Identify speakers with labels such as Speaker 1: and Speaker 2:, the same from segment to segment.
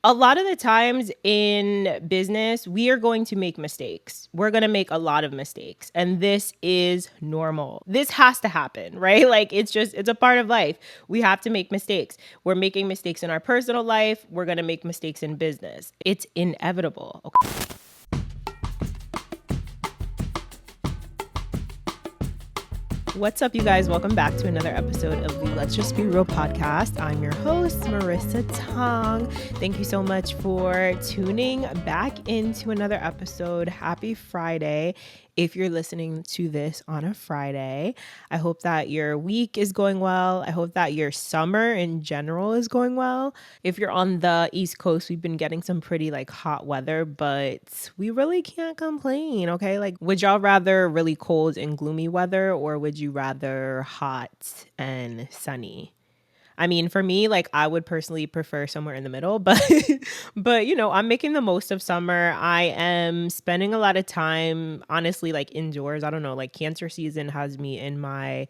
Speaker 1: A lot of the times in business, we are going to make mistakes. We're going to make a lot of mistakes. And this is normal. This has to happen, right? Like it's a part of life. We have to make mistakes. We're making mistakes in our personal life. We're going to make mistakes in business. It's inevitable. Okay. What's up, you guys? Welcome back to another episode of the Let's Just Be Real podcast. I'm your host, Marissa Tong. Thank you so much for tuning back into another episode. Happy Friday. If you're listening to this on a Friday, I hope that your week is going well. I hope that your summer in general is going well. If you're on the East Coast, we've been getting some pretty hot weather, but we really can't complain, okay? Would y'all rather really cold and gloomy weather, or would you rather hot and sunny? I mean, for me, I would personally prefer somewhere in the middle, but but I'm making the most of summer. I am spending a lot of time honestly indoors. I don't know, cancer season has me in my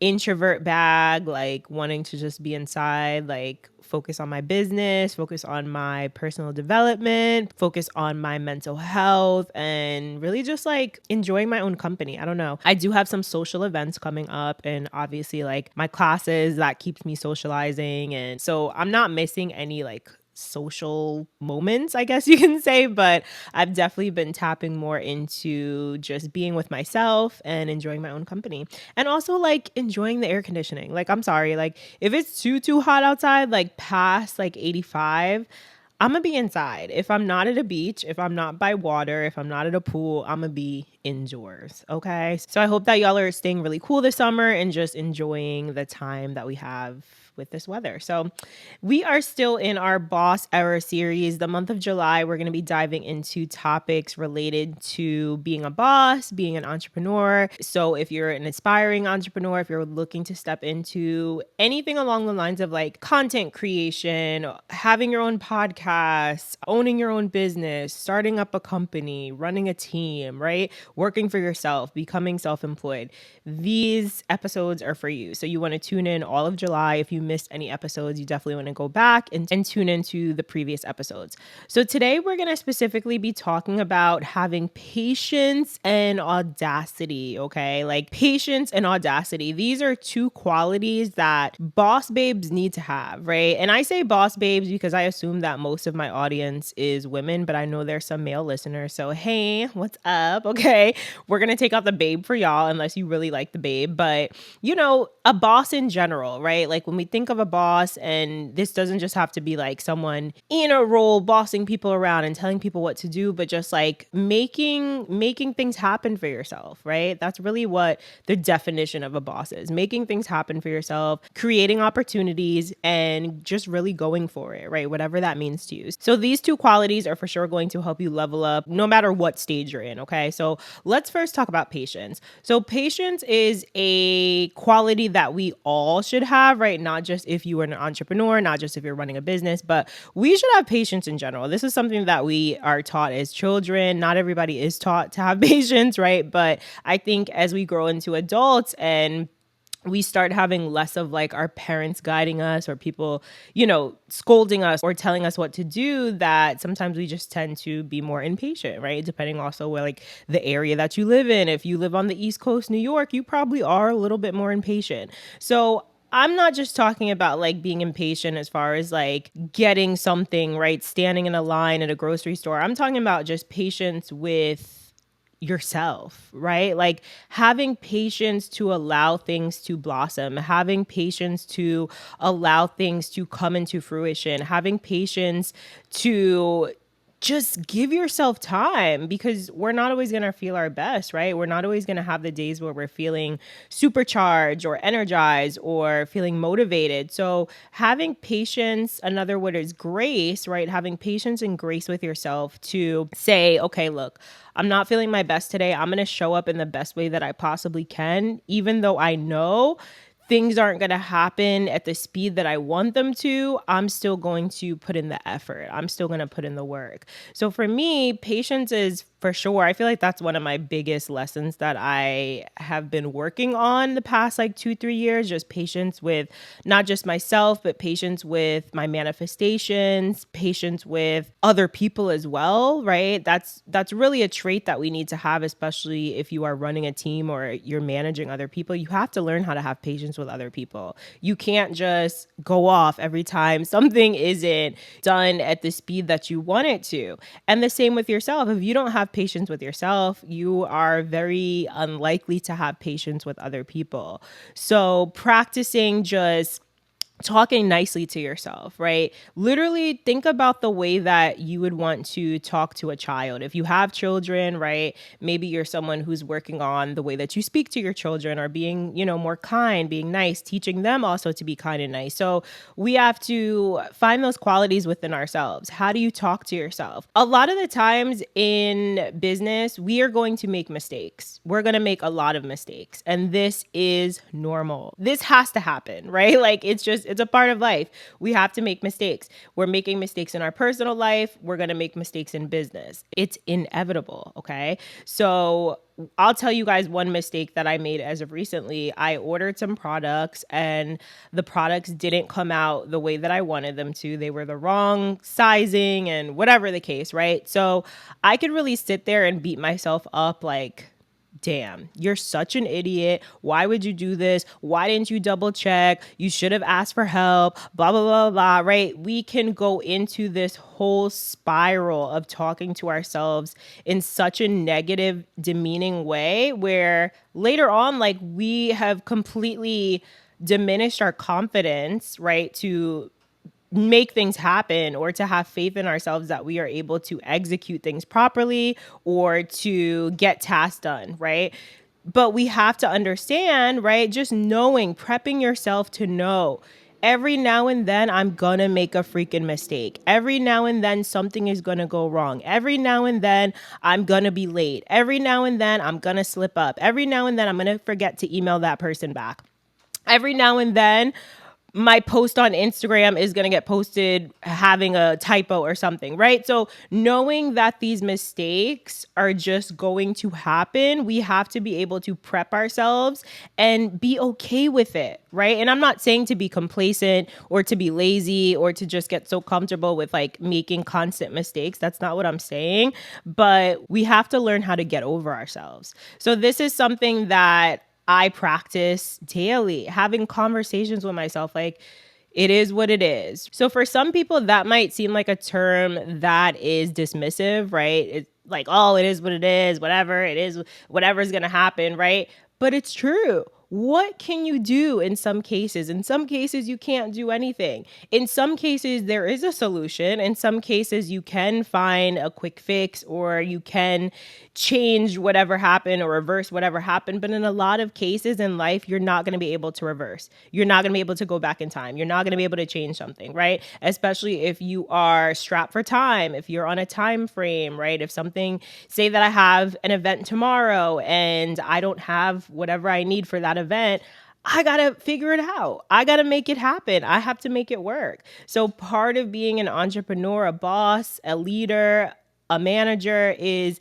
Speaker 1: introvert bag, wanting to just be inside, focus on my business, focus on my personal development, focus on my mental health, and really just enjoying my own company. I don't know. I do have some social events coming up, and obviously my classes that keeps me socializing. And so I'm not missing any social moments, I guess you can say, but I've definitely been tapping more into just being with myself and enjoying my own company. And also enjoying the air conditioning. I'm sorry, if it's too hot outside, past 85, I'm gonna be inside. If I'm not at a beach, if I'm not by water, if I'm not at a pool, I'm gonna be indoors. Okay. So I hope that y'all are staying really cool this summer and just enjoying the time that we have with this weather. So we are still in our boss era series. The month of July, we're going to be diving into topics related to being a boss, being an entrepreneur. So if you're an aspiring entrepreneur, if you're looking to step into anything along the lines of content creation, having your own podcast, owning your own business, starting up a company, running a team, right? Working for yourself, becoming self-employed. These episodes are for you. So you want to tune in all of July. If you missed any episodes, you definitely want to go back and tune into the previous episodes. So today we're going to specifically be talking about having patience and audacity, okay? Patience and audacity. These are two qualities that boss babes need to have, right? And I say boss babes because I assume that most of my audience is women, but I know there's some male listeners. So hey, what's up? Okay. We're going to take out the babe for y'all unless you really like the babe. But a boss in general, right? When we think of a boss, and this doesn't just have to be someone in a role bossing people around and telling people what to do, but just making things happen for yourself, right? That's really what the definition of a boss is. Making things happen for yourself, creating opportunities, and just really going for it, right? Whatever that means to you. So these two qualities are for sure going to help you level up no matter what stage you're in, okay? So let's first talk about patience. So patience is a quality that we all should have, right? Not just if you are an entrepreneur, not just if you're running a business, but we should have patience in general. This is something that we are taught as children. Not everybody is taught to have patience, right? But I think as we grow into adults and we start having less of our parents guiding us or people, scolding us or telling us what to do, that sometimes we just tend to be more impatient, right? Depending also where the area that you live in. If you live on the East Coast, New York, you probably are a little bit more impatient. So I'm not just talking about being impatient as far as getting something, right? Standing in a line at a grocery store. I'm talking about just patience with yourself, right? Having patience to allow things to blossom, having patience to allow things to come into fruition, having patience to just give yourself time, because we're not always going to feel our best, right? We're not always going to have the days where we're feeling supercharged or energized or feeling motivated. So having patience, another word is grace, right? Having patience and grace with yourself to say, okay, look, I'm not feeling my best today. I'm going to show up in the best way that I possibly can, even though I know things aren't going to happen at the speed that I want them to. I'm still going to put in the effort. I'm still going to put in the work. So for me, patience is For sure. I feel like that's one of my biggest lessons that I have been working on the past like 2, 3 years, just patience with not just myself, but patience with my manifestations, patience with other people as well, right? That's really a trait that we need to have, especially if you are running a team or you're managing other people. You have to learn how to have patience with other people. You can't just go off every time something isn't done at the speed that you want it to. And the same with yourself. If you don't have patience with yourself, you are very unlikely to have patience with other people. So practicing just talking nicely to yourself, right? Literally think about the way that you would want to talk to a child. If you have children, right? Maybe you're someone who's working on the way that you speak to your children, or being, more kind, being nice, teaching them also to be kind and nice. So we have to find those qualities within ourselves. How do you talk to yourself? A lot of the times in business, we are going to make mistakes. We're going to make a lot of mistakes. And this is normal. This has to happen, right? Like it's a part of life. We have to make mistakes. We're making mistakes in our personal life. We're going to make mistakes in business. It's inevitable. Okay. So I'll tell you guys one mistake that I made as of recently. I ordered some products and the products didn't come out the way that I wanted them to. They were the wrong sizing and whatever the case, right? So I could really sit there and beat myself up like, damn, you're such an idiot. Why would you do this? Why didn't you double check? You should have asked for help, blah, blah, blah, blah, right? We can go into this whole spiral of talking to ourselves in such a negative, demeaning way where later on, like, we have completely diminished our confidence, right, to make things happen or to have faith in ourselves that we are able to execute things properly or to get tasks done, right? But we have to understand, right? Just knowing, prepping yourself to know every now and then I'm gonna make a freaking mistake. Every now and then something is gonna go wrong. Every now and then I'm gonna be late. Every now and then I'm gonna slip up. Every now and then I'm gonna forget to email that person back. Every now and then my post on Instagram is going to get posted having a typo or something, right? So knowing that these mistakes are just going to happen, we have to be able to prep ourselves and be okay with it, right? And I'm not saying to be complacent or to be lazy or to just get so comfortable with like making constant mistakes. That's not what I'm saying, but we have to learn how to get over ourselves. So this is something that I practice daily, having conversations with myself like, it is what it is. So for some people, that might seem like a term that is dismissive, right? It's like, oh, it is what it is, whatever it is, whatever's going to happen, right? But it's true. What can you do in some cases? In some cases, you can't do anything. In some cases, there is a solution. In some cases, you can find a quick fix or you can change whatever happened or reverse whatever happened. But in a lot of cases in life, you're not going to be able to reverse. You're not going to be able to go back in time. You're not going to be able to change something, right? Especially if you are strapped for time, if you're on a time frame, right? If something, say that I have an event tomorrow and I don't have whatever I need for that event, I got to figure it out. I got to make it happen. I have to make it work. So part of being an entrepreneur, a boss, a leader, a manager is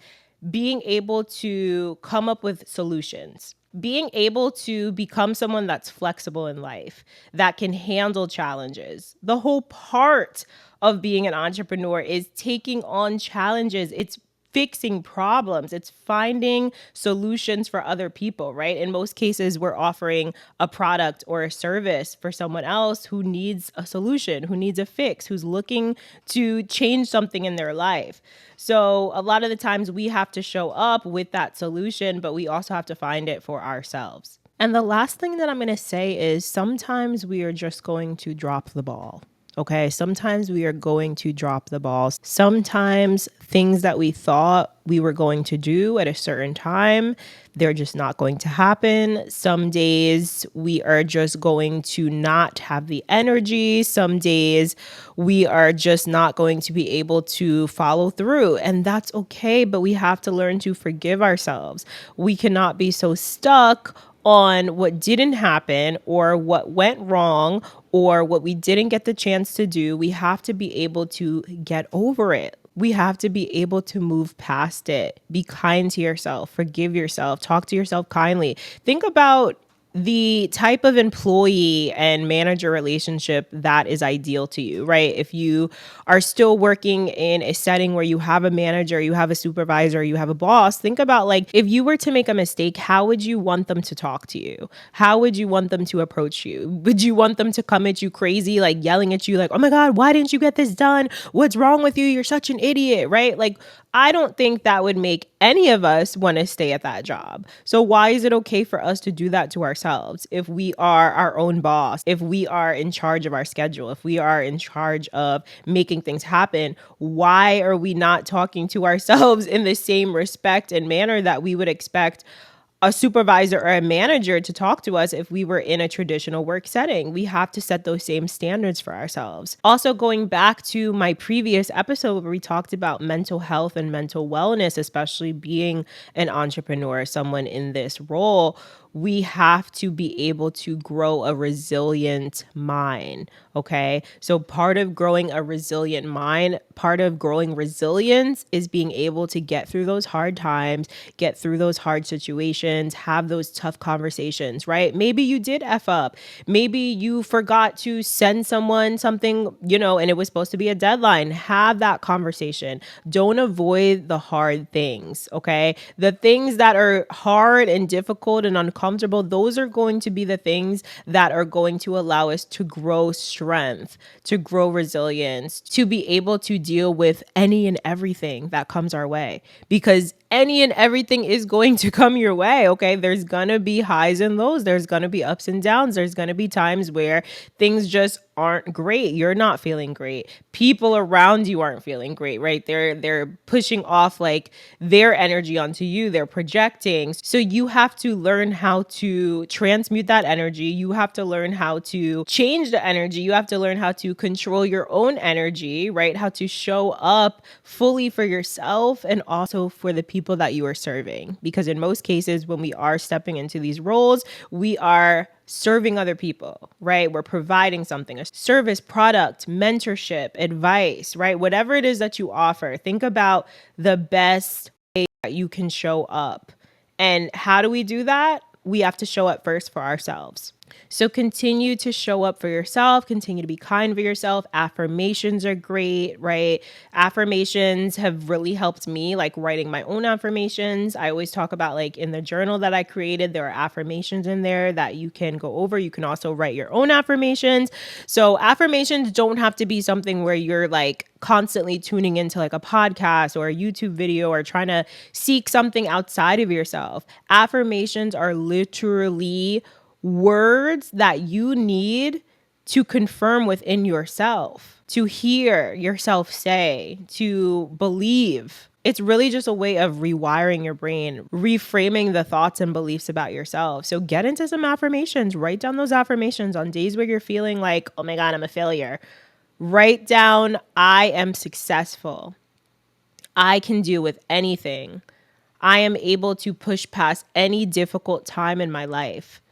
Speaker 1: being able to come up with solutions, being able to become someone that's flexible in life, that can handle challenges. The whole part of being an entrepreneur is taking on challenges. It's fixing problems. It's finding solutions for other people, right? In most cases, we're offering a product or a service for someone else who needs a solution, who needs a fix, who's looking to change something in their life. So a lot of the times we have to show up with that solution, but we also have to find it for ourselves. And the last thing that I'm going to say is sometimes we are just going to drop the ball. Okay, sometimes we are going to drop the ball. Sometimes things that we thought we were going to do at a certain time, they're just not going to happen. Some days we are just going to not have the energy. Some days we are just not going to be able to follow through. And that's okay, but we have to learn to forgive ourselves. We cannot be so stuck on what didn't happen or what went wrong or what we didn't get the chance to do. We have to be able to get over it. We have to be able to move past it. Be kind to yourself, forgive yourself, talk to yourself kindly. Think about the type of employee and manager relationship that is ideal to you, right? If you are still working in a setting where you have a manager, you have a supervisor, you have a boss, think about like if you were to make a mistake, how would you want them to talk to you? How would you want them to approach you? Would you want them to come at you crazy, like yelling at you like, "Oh my God, why didn't you get this done? What's wrong with you? You're such an idiot," right? Like I don't think that would make any of us want to stay at that job. So why is it okay for us to do that to ourselves if we are our own boss, if we are in charge of our schedule, if we are in charge of making things happen? Why are we not talking to ourselves in the same respect and manner that we would expect a supervisor or a manager to talk to us if we were in a traditional work setting? We have to set those same standards for ourselves. Also, going back to my previous episode where we talked about mental health and mental wellness, especially being an entrepreneur, someone in this role, we have to be able to grow a resilient mind. Okay. So part of growing a resilient mind, part of growing resilience is being able to get through those hard times, get through those hard situations, have those tough conversations, right? Maybe you did F up. Maybe you forgot to send someone something, and it was supposed to be a deadline. Have that conversation. Don't avoid the hard things. Okay. The things that are hard and difficult and uncomfortable, those are going to be the things that are going to allow us to grow strength, to grow resilience, to be able to deal with any and everything that comes our way. Because any and everything is going to come your way, okay? There's gonna be highs and lows. There's gonna be ups and downs. There's gonna be times where things just aren't great. You're not feeling great. People around you aren't feeling great, right? They're pushing off like their energy onto you. They're projecting. So you have to learn how to transmute that energy. You have to learn how to change the energy. You have to learn how to control your own energy, right? How to show up fully for yourself and also for the people that you are serving. Because in most cases, when we are stepping into these roles, we are serving other people, right? We're providing something, a service, product, mentorship, advice, right? Whatever it is that you offer, think about the best way that you can show up. And how do we do that? We have to show up first for ourselves. So continue to show up for yourself, continue to be kind for yourself. Affirmations are great, right? Affirmations have really helped me, like writing my own affirmations. I always talk about like in the journal that I created, there are affirmations in there that you can go over. You can also write your own affirmations. So affirmations don't have to be something where you're like constantly tuning into like a podcast or a YouTube video or trying to seek something outside of yourself. Affirmations are literally words that you need to confirm within yourself, to hear yourself say, to believe. It's really just a way of rewiring your brain, reframing the thoughts and beliefs about yourself. So get into some affirmations, write down those affirmations on days where you're feeling like, oh my God, I'm a failure. Write down, I am successful. I can deal with anything. I am able to push past any difficult time in my life.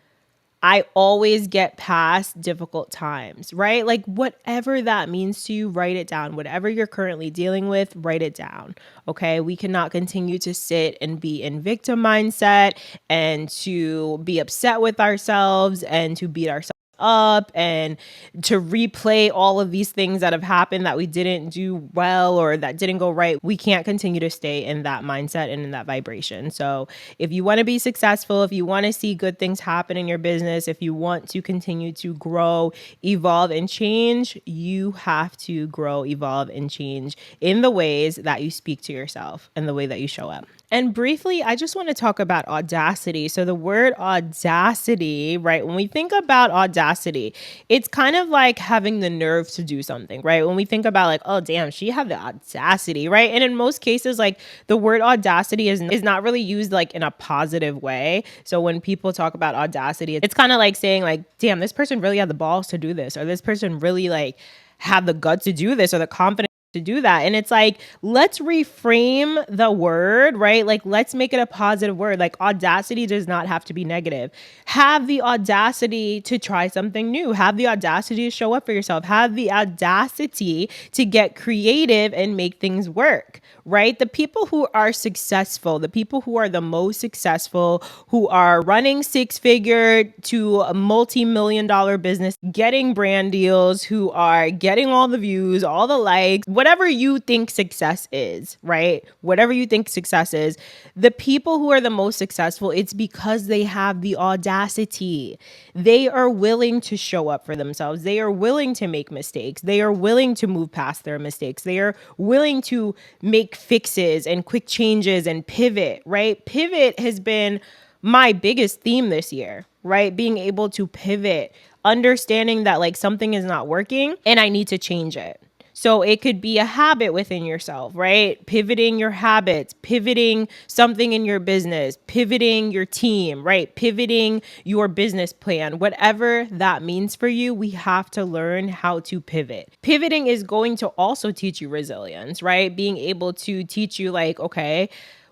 Speaker 1: I always get past difficult times, right? Like whatever that means to you, write it down. Whatever you're currently dealing with, write it down. Okay. We cannot continue to sit and be in victim mindset and to be upset with ourselves and to beat ourselves up and to replay all of these things that have happened that we didn't do well or that didn't go right. We can't continue to stay in that mindset and in that vibration. So if you want to be successful, if you want to see good things happen in your business, if you want to continue to grow, evolve, and change, you have to grow, evolve, and change in the ways that you speak to yourself and the way that you show up. And briefly, I just want to talk about audacity. So the word audacity, right? When we think about audacity, it's kind of like having the nerve to do something, right? When we think about like, oh, damn, she had the audacity, right? And in most cases, like the word audacity is not really used like in a positive way. So when people talk about audacity, it's kind of like saying like, damn, this person really had the balls to do this, or this person really like had the guts to do this, or the confidence to do that. And it's like, let's reframe the word, right? Like, let's make it a positive word. Like, audacity does not have to be negative. Have the audacity to try something new. Have the audacity to show up for yourself. Have the audacity to get creative and make things work, right? The people who are successful, the people who are the most successful, who are running six-figure to a multi-million-dollar business, getting brand deals, who are getting all the views, all the likes, whatever you think success is, right? Whatever you think success is, the people who are the most successful, it's because they have the audacity. They are willing to show up for themselves. They are willing to make mistakes. They are willing to move past their mistakes. They are willing to make fixes and quick changes and pivot, right? Pivot has been my biggest theme this year, right? Being able to pivot, understanding that like something is not working and I need to change it. So it could be a habit within yourself, right? Pivoting your habits, pivoting something in your business, pivoting your team, right? Pivoting your business plan, whatever that means for you, we have to learn how to pivot. Pivoting is going to also teach you resilience, right? Being able to teach you like, okay,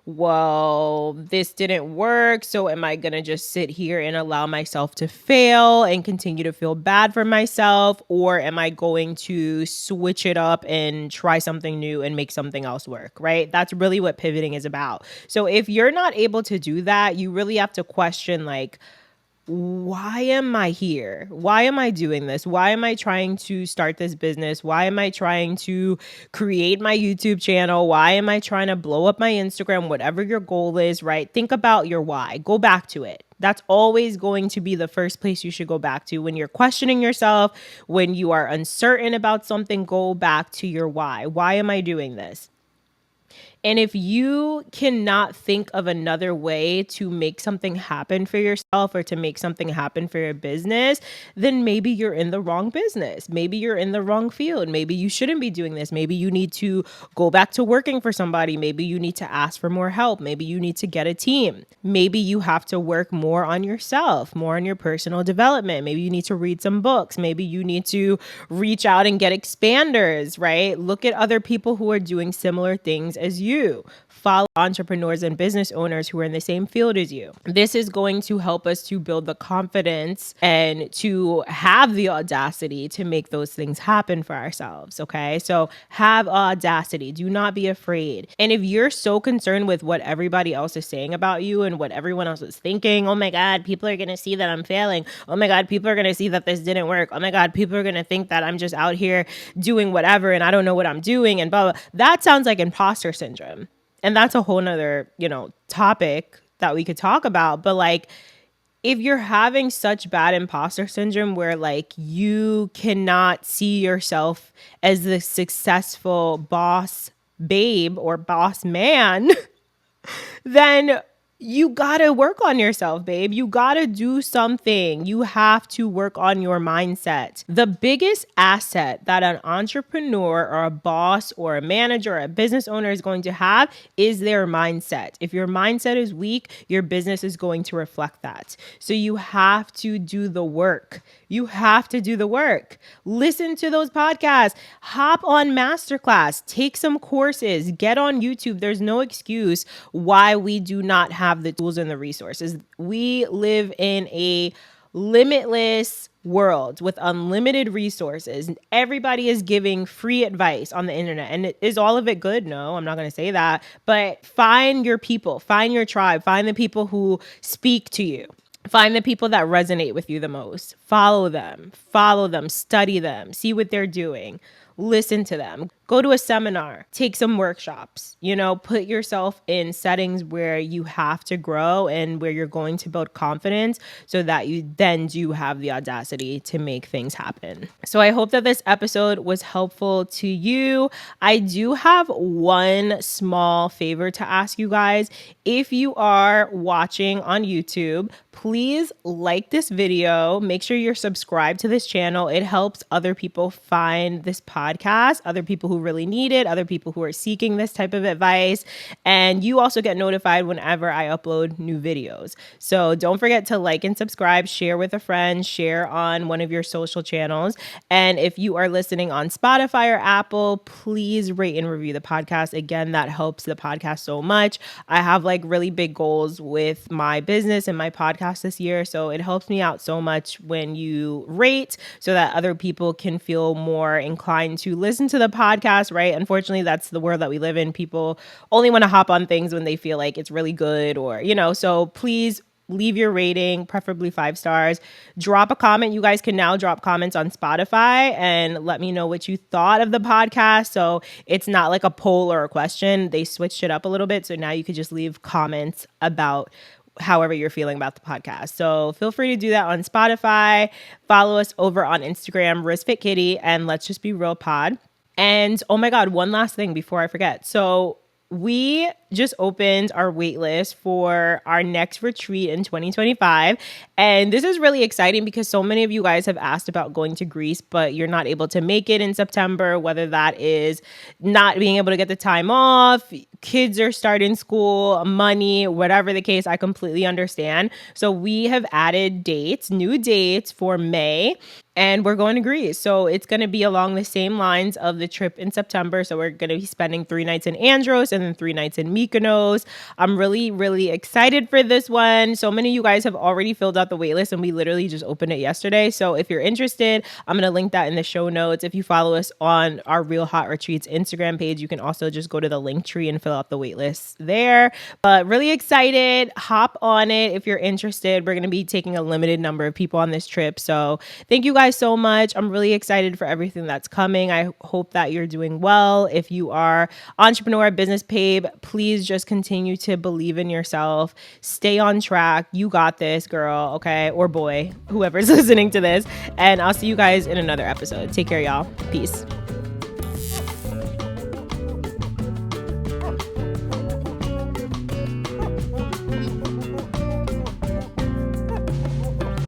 Speaker 1: well, this didn't work. So am I going to just sit here and allow myself to fail and continue to feel bad for myself? Or am I going to switch it up and try something new and make something else work, right? That's really what pivoting is about. So if you're not able to do that, you really have to question like, why am I here? Why am I doing this? Why am I trying to start this business? Why am I trying to create my YouTube channel? Why am I trying to blow up my Instagram? Whatever your goal is, right? Think about your why. Go back to it. That's always going to be the first place you should go back to. When you're questioning yourself, when you are uncertain about something, go back to your why. Why am I doing this? And if you cannot think of another way to make something happen for yourself or to make something happen for your business, then maybe you're in the wrong business. Maybe you're in the wrong field. Maybe you shouldn't be doing this. Maybe you need to go back to working for somebody. Maybe you need to ask for more help. Maybe you need to get a team. Maybe you have to work more on yourself, more on your personal development. Maybe you need to read some books. Maybe you need to reach out and get expanders, right? Look at other people who are doing similar things as you. Follow entrepreneurs and business owners who are in the same field as you. This is going to help us to build the confidence and to have the audacity to make those things happen for ourselves. Okay. So have audacity. Do not be afraid. And if you're so concerned with what everybody else is saying about you and what everyone else is thinking, oh my God, people are going to see that I'm failing. Oh my God, people are going to see that this didn't work. Oh my God, people are going to think that I'm just out here doing whatever and I don't know what I'm doing and blah, blah. That sounds like imposter syndrome. And that's a whole nother, topic that we could talk about. But like, if you're having such bad imposter syndrome where like you cannot see yourself as the successful boss babe or boss man, then you gotta work on yourself, babe. You gotta do something. You have to work on your mindset. The biggest asset that an entrepreneur or a boss or a manager or a business owner is going to have is their mindset. If your mindset is weak, your business is going to reflect that. So you have to do the work. You have to do the work. Listen to those podcasts. Hop on masterclass. Take some courses. Get on YouTube. There's no excuse why we do not have the tools and the resources. We live in a limitless world with unlimited resources. Everybody is giving free advice on the internet. And is all of it good? No, I'm not going to say that. But find your people, find your tribe, find the people who speak to you. Find the people that resonate with you the most. Follow them, study them, see what they're doing. Listen to them. Go to a seminar, take some workshops, put yourself in settings where you have to grow and where you're going to build confidence so that you then do have the audacity to make things happen. So I hope that this episode was helpful to you. I do have one small favor to ask you guys. If you are watching on YouTube, please like this video. Make sure you're subscribed to this channel. It helps other people find this podcast, other people who who really need it, other people who are seeking this type of advice. And you also get notified whenever I upload new videos. So don't forget to like and subscribe, share with a friend, share on one of your social channels. And if you are listening on Spotify or Apple, please rate and review the podcast. Again, that helps the podcast so much. I have like really big goals with my business and my podcast this year. So it helps me out so much when you rate so that other people can feel more inclined to listen to the podcast, right? Unfortunately, that's the world that we live in. People only want to hop on things when they feel like it's really good or, so please leave your rating, preferably 5 stars. Drop a comment. You guys can now drop comments on Spotify and let me know what you thought of the podcast. So it's not like a poll or a question. They switched it up a little bit. So now you could just leave comments about however you're feeling about the podcast. So feel free to do that on Spotify. Follow us over on Instagram, RizFitKitty, and Let's Just Be Real Pod. And oh my God, one last thing before I forget. So we just opened our wait list for our next retreat in 2025. And this is really exciting because so many of you guys have asked about going to Greece, but you're not able to make it in September, whether that is not being able to get the time off, kids are starting school, money, whatever the case, I completely understand. So we have added new dates for May. And we're going to Greece. So it's going to be along the same lines of the trip in September. So we're going to be spending 3 nights in Andros and then 3 nights in Mykonos. I'm really, really excited for this one. So many of you guys have already filled out the waitlist and we literally just opened it yesterday. So if you're interested, I'm going to link that in the show notes. If you follow us on our Real Hot Retreats Instagram page, you can also just go to the link tree and fill out the waitlist there. But really excited. Hop on it if you're interested. We're going to be taking a limited number of people on this trip. So thank you guys so much. I'm really excited for everything that's coming. I hope that you're doing well. If you are entrepreneur, business babe, please just continue to believe in yourself. Stay on track. You got this, girl, okay? Or boy, whoever's listening to this. And I'll see you guys in another episode. Take care, y'all. Peace.